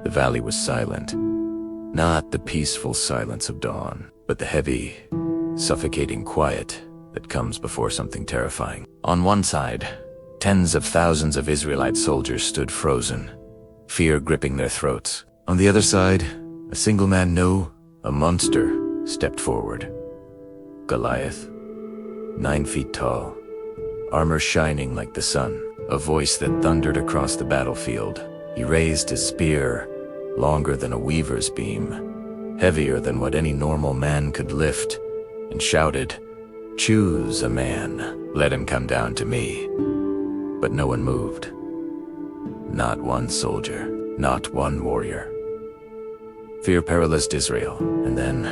The valley was silent. Not the peaceful silence of dawn, but the heavy, suffocating quiet that comes before something terrifying. On one side, tens of thousands of Israelite soldiers stood frozen, fear gripping their throats. On the other side, a single man, no, a monster, stepped forward. Goliath, 9 feet tall, armor shining like the sun, a voice that thundered across the battlefield. He raised his spear, longer than a weaver's beam, heavier than what any normal man could lift, and shouted, "Choose a man, let him come down to me." But no one moved. Not one soldier, not one warrior. Fear paralyzed Israel, and then,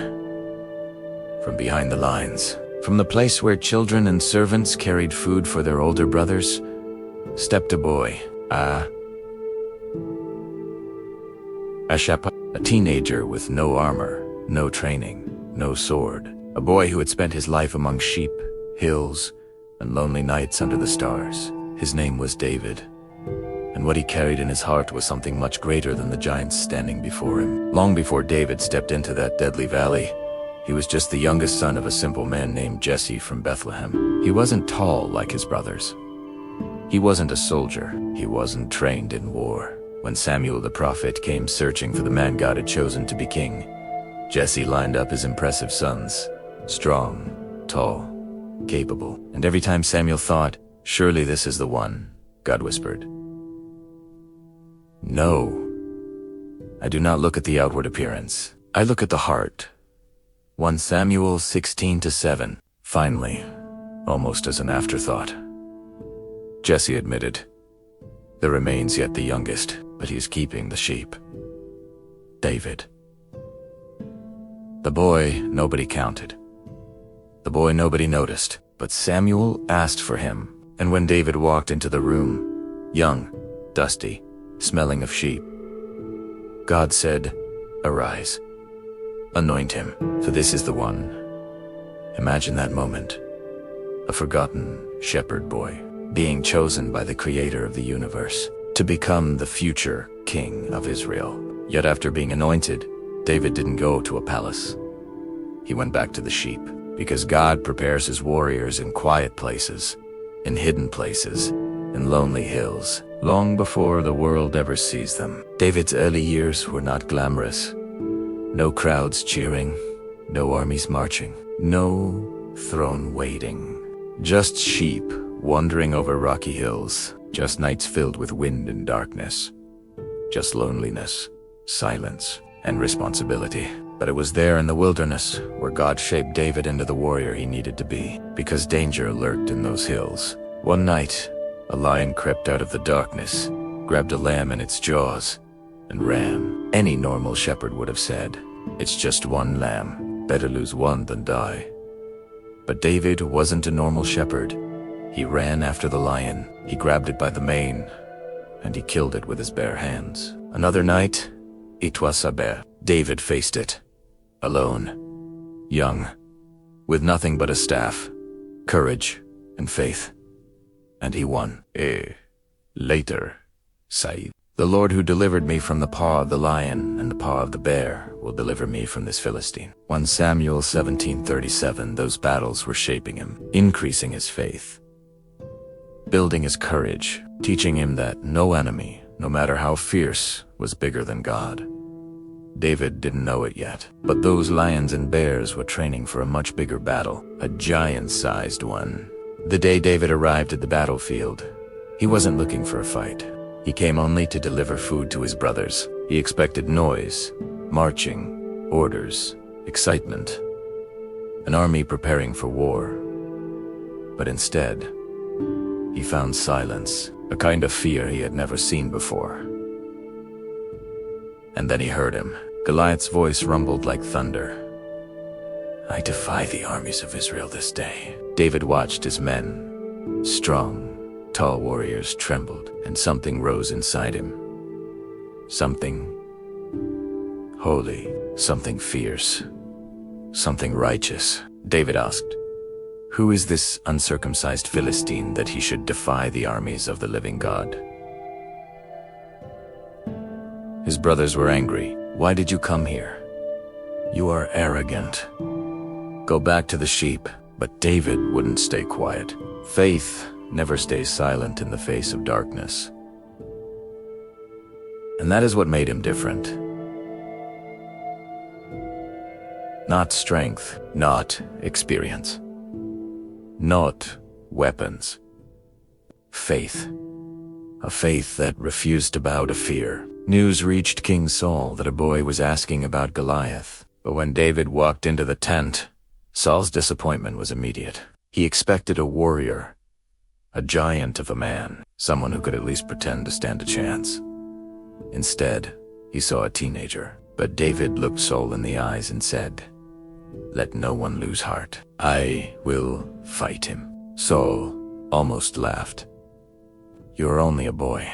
from behind the lines, from the place where children and servants carried food for their older brothers, stepped a boy, a teenager with no armor, no training, no sword. A boy who had spent his life among sheep, hills, and lonely nights under the stars. His name was David, and what he carried in his heart was something much greater than the giants standing before him. Long before David stepped into that deadly valley, he was just the youngest son of a simple man named Jesse from Bethlehem. He wasn't tall like his brothers. He wasn't a soldier. He wasn't trained in war. When Samuel the prophet came searching for the man God had chosen to be king, Jesse lined up his impressive sons, strong, tall, capable. And every time Samuel thought, "Surely this is the one," God whispered, "No, I do not look at the outward appearance. I look at the heart." 1 Samuel 16-7. Finally, almost as an afterthought, Jesse admitted, "There remains yet the youngest, but he is keeping the sheep. David." The boy nobody counted. The boy nobody noticed, but Samuel asked for him. And when David walked into the room, young, dusty, smelling of sheep, God said, "Arise, anoint him, for this is the one." Imagine that moment. A forgotten shepherd boy, being chosen by the creator of the universe to become the future king of Israel. Yet after being anointed, David didn't go to a palace. He went back to the sheep, because God prepares his warriors in quiet places, in hidden places, in lonely hills, long before the world ever sees them. David's early years were not glamorous. No crowds cheering, no armies marching, no throne waiting. Just sheep wandering over rocky hills, just nights filled with wind and darkness, just loneliness, silence, and responsibility. But it was there in the wilderness where God shaped David into the warrior he needed to be, because danger lurked in those hills. One night, a lion crept out of the darkness, grabbed a lamb in its jaws, and ran. Any normal shepherd would have said, "It's just one lamb, better lose one than die." But David wasn't a normal shepherd. He ran after the lion, he grabbed it by the mane, and he killed it with his bare hands. Another night, it was a bear. David faced it, alone, young, with nothing but a staff, courage, and faith. And he won. Later, said, "The Lord who delivered me from the paw of the lion and the paw of the bear will deliver me from this Philistine." 1 Samuel 17:37. Those battles were shaping him, increasing his faith, building his courage, teaching him that no enemy, no matter how fierce, was bigger than God. David didn't know it yet, but those lions and bears were training for a much bigger battle, a giant-sized one. The day David arrived at the battlefield, he wasn't looking for a fight. He came only to deliver food to his brothers. He expected noise, marching, orders, excitement, an army preparing for war. But instead, he found silence, a kind of fear he had never seen before. And then he heard him. Goliath's voice rumbled like thunder. "I defy the armies of Israel this day." David watched his men, strong, tall warriors, trembled, and something rose inside him. Something holy, something fierce, something righteous. David asked, "Who is this uncircumcised Philistine that he should defy the armies of the living God?" His His brothers were angry. "Why did you come here? You are arrogant. Go back to the sheep." But David wouldn't stay quiet. Faith never stays silent in the face of darkness. And that is what made him different. Not strength, not experience, not weapons. Faith. A faith that refused to bow to fear. News reached King Saul that a boy was asking about Goliath. But when David walked into the tent, Saul's disappointment was immediate. He expected a warrior, a giant of a man, someone who could at least pretend to stand a chance. Instead, he saw a teenager. But David looked Saul in the eyes and said, "Let no one lose heart. I will fight him." Saul almost laughed. "You're only a boy."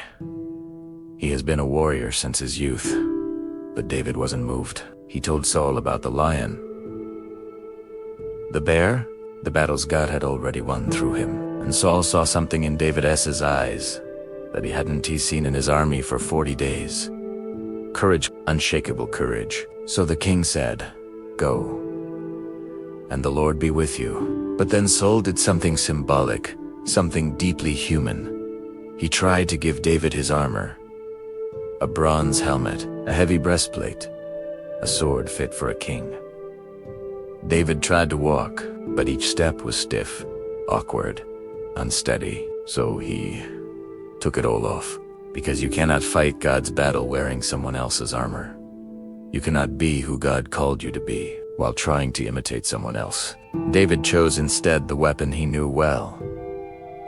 He has been a warrior since his youth. But David wasn't moved. He told Saul about the lion. The bear, the battle's God had already won through him. And Saul saw something in David's eyes that he hadn't seen in his army for 40 days. Courage, unshakable courage. So the king said, "Go, and the Lord be with you." But then Saul did something symbolic, something deeply human. He tried to give David his armor. A bronze helmet, a heavy breastplate, a sword fit for a king. David tried to walk, but each step was stiff, awkward, unsteady. So he took it all off. Because you cannot fight God's battle wearing someone else's armor. You cannot be who God called you to be while trying to imitate someone else. David chose instead the weapon he knew well.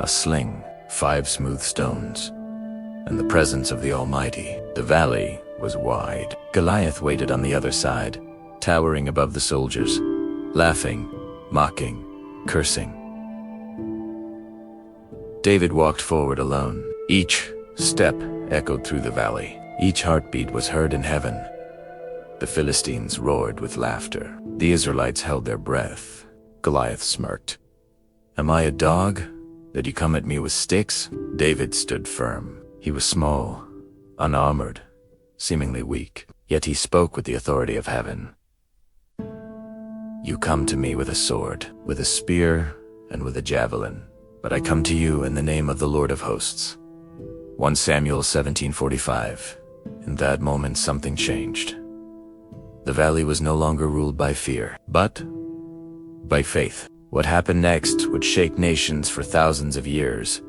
A sling, 5 smooth stones, and the presence of the Almighty. The valley was wide. Goliath waited on the other side, towering above the soldiers, laughing, mocking, cursing. David walked forward alone. Each step echoed through the valley. Each heartbeat was heard in heaven. The Philistines roared with laughter. The Israelites held their breath. Goliath smirked. "Am I a dog, that you come at me with sticks?" David stood firm. He was small, unarmored, seemingly weak, yet he spoke with the authority of heaven. "You come to me with a sword, with a spear, and with a javelin, but I come to you in the name of the Lord of hosts." 1 Samuel 17:45. In that moment something changed. The valley was no longer ruled by fear, but by faith. What happened next would shake nations for thousands of years,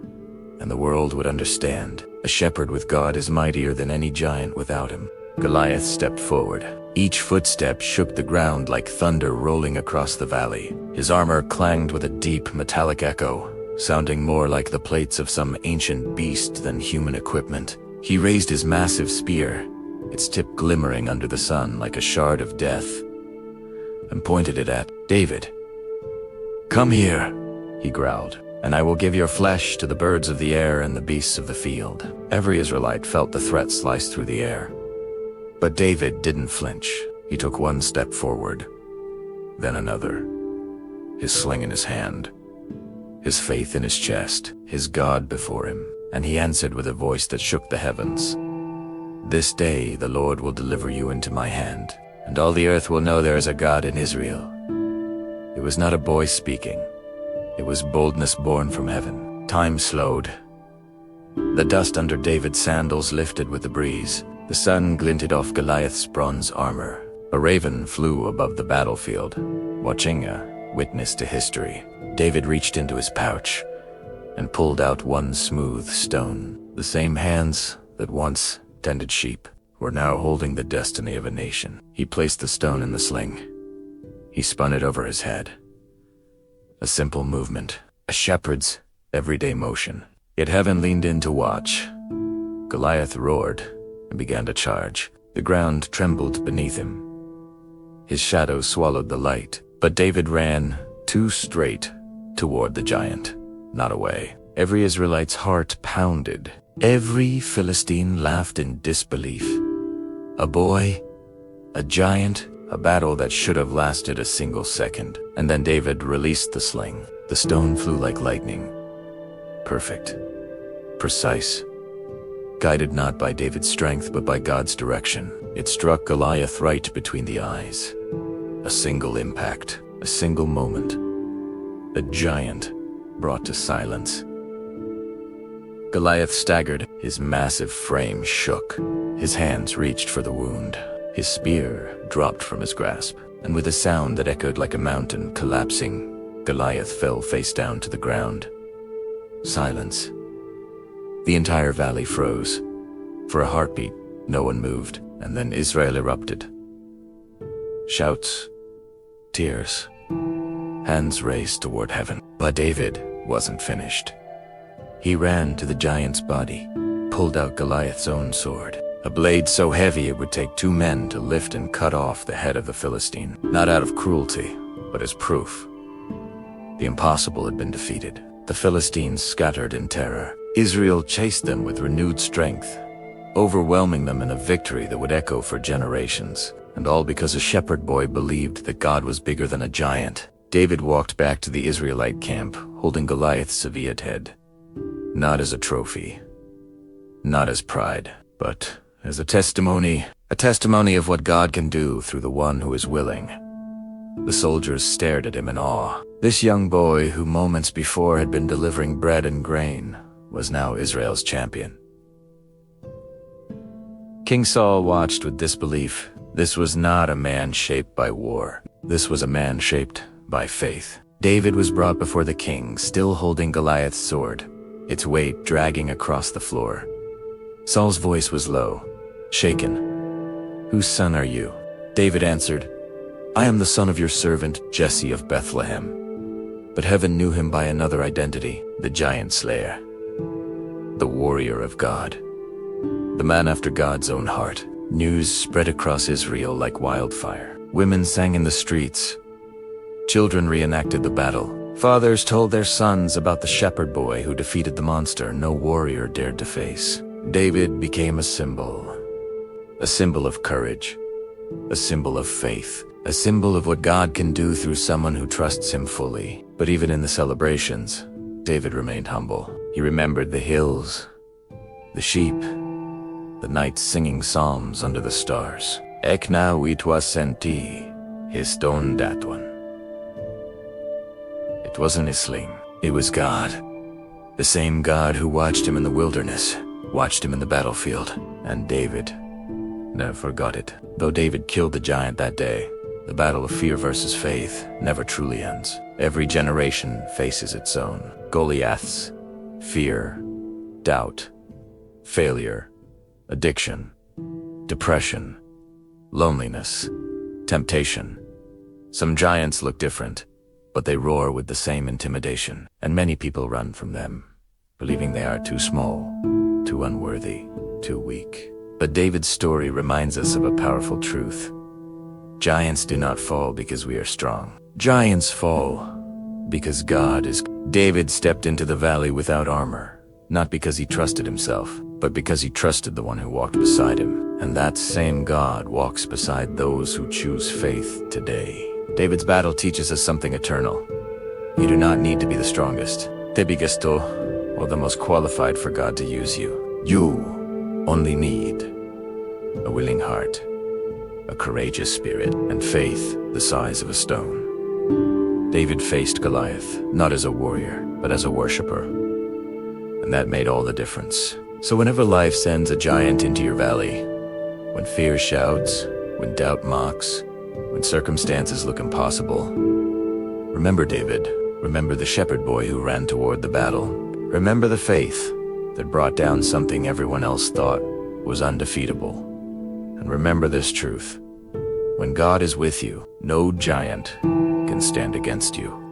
and the world would understand. A shepherd with God is mightier than any giant without him. Goliath stepped forward. Each footstep shook the ground like thunder rolling across the valley. His armor clanged with a deep metallic echo, sounding more like the plates of some ancient beast than human equipment. He raised his massive spear, its tip glimmering under the sun like a shard of death, and pointed it at David. "Come here," he growled, "and I will give your flesh to the birds of the air and the beasts of the field." Every Israelite felt the threat slice through the air. But David didn't flinch. He took one step forward, then another, his sling in his hand, his faith in his chest, his God before him, and he answered with a voice that shook the heavens. "This day the Lord will deliver you into my hand, and all the earth will know there is a God in Israel." It was not a boy speaking. It was boldness born from heaven. Time slowed. The dust under David's sandals lifted with the breeze. The sun glinted off Goliath's bronze armor. A raven flew above the battlefield, watching, a witness to history. David reached into his pouch and pulled out one smooth stone. The same hands that once tended sheep were now holding the destiny of a nation. He placed the stone in the sling. He spun it over his head. A simple movement, a shepherd's everyday motion. Yet heaven leaned in to watch. Goliath roared and began to charge. The ground trembled beneath him. His shadow swallowed the light, but David ran too straight toward the giant, not away. Every Israelite's heart pounded. Every Philistine laughed in disbelief. A boy, a giant, a battle that should have lasted a single second. And then David released the sling. The stone flew like lightning. Perfect. Precise. guided not by David's strength but by God's direction. It struck Goliath right between the eyes. A single impact, a single moment. A giant brought to silence. Goliath staggered, his massive frame shook. His hands reached for the wound. His spear dropped from his grasp, and with a sound that echoed like a mountain collapsing, Goliath fell face down to the ground. Silence. The entire valley froze. For a heartbeat, no one moved, and then Israel erupted. Shouts, tears, hands raised toward heaven. But David wasn't finished. He ran to the giant's body, pulled out Goliath's own sword, a blade so heavy it would take 2 men to lift and cut off the head of the Philistine, not out of cruelty, but as proof. The impossible had been defeated. The Philistines scattered in terror. Israel chased them with renewed strength, overwhelming them in a victory that would echo for generations. And all because a shepherd boy believed that God was bigger than a giant. David walked back to the Israelite camp, holding Goliath's severed head. Not as a trophy, not as pride, but as a testimony of what God can do through the one who is willing. The soldiers stared at him in awe. This young boy, who moments before had been delivering bread and grain, was now Israel's champion. King Saul watched with disbelief. This was not a man shaped by war. This was a man shaped by faith. David was brought before the king, still holding Goliath's sword, its weight dragging across the floor. Saul's voice was low, shaken. "Whose son are you?" David answered, "I am the son of your servant Jesse of Bethlehem." But heaven knew him by another identity, the giant slayer, the warrior of God, the man after God's own heart. News spread across Israel like wildfire. Women sang in the streets. Children reenacted the battle. Fathers told their sons about the shepherd boy who defeated the monster no warrior dared to face. David became a symbol of courage, a symbol of faith, a symbol of what God can do through someone who trusts him fully. But even in the celebrations, David remained humble. He remembered the hills, the sheep, the nights singing psalms under the stars. Ekna witwa senti, histon datwan. It wasn't his sling, it was God. The same God who watched him in the wilderness, watched him in the battlefield. And David never forgot it. Though David killed the giant that day, the battle of fear versus faith never truly ends. Every generation faces its own Goliaths: fear, doubt, failure, addiction, depression, loneliness, temptation. Some giants look different, but they roar with the same intimidation, and many people run from them, believing they are too small, too unworthy, too weak. But David's story reminds us of a powerful truth. Giants do not fall because we are strong. Giants fall because God is. David stepped into the valley without armor, not because he trusted himself, but because he trusted the one who walked beside him. And that same God walks beside those who choose faith today. David's battle teaches us something eternal. You do not need to be the strongest, the biggest, or the most qualified for God to use you. You only need a willing heart, a courageous spirit, and faith the size of a stone. David faced Goliath, not as a warrior, but as a worshiper. And that made all the difference. So whenever life sends a giant into your valley, when fear shouts, when doubt mocks, when circumstances look impossible, remember David. Remember the shepherd boy who ran toward the battle. Remember the faith that brought down something everyone else thought was undefeatable. And remember this truth: when God is with you, no giant can stand against you.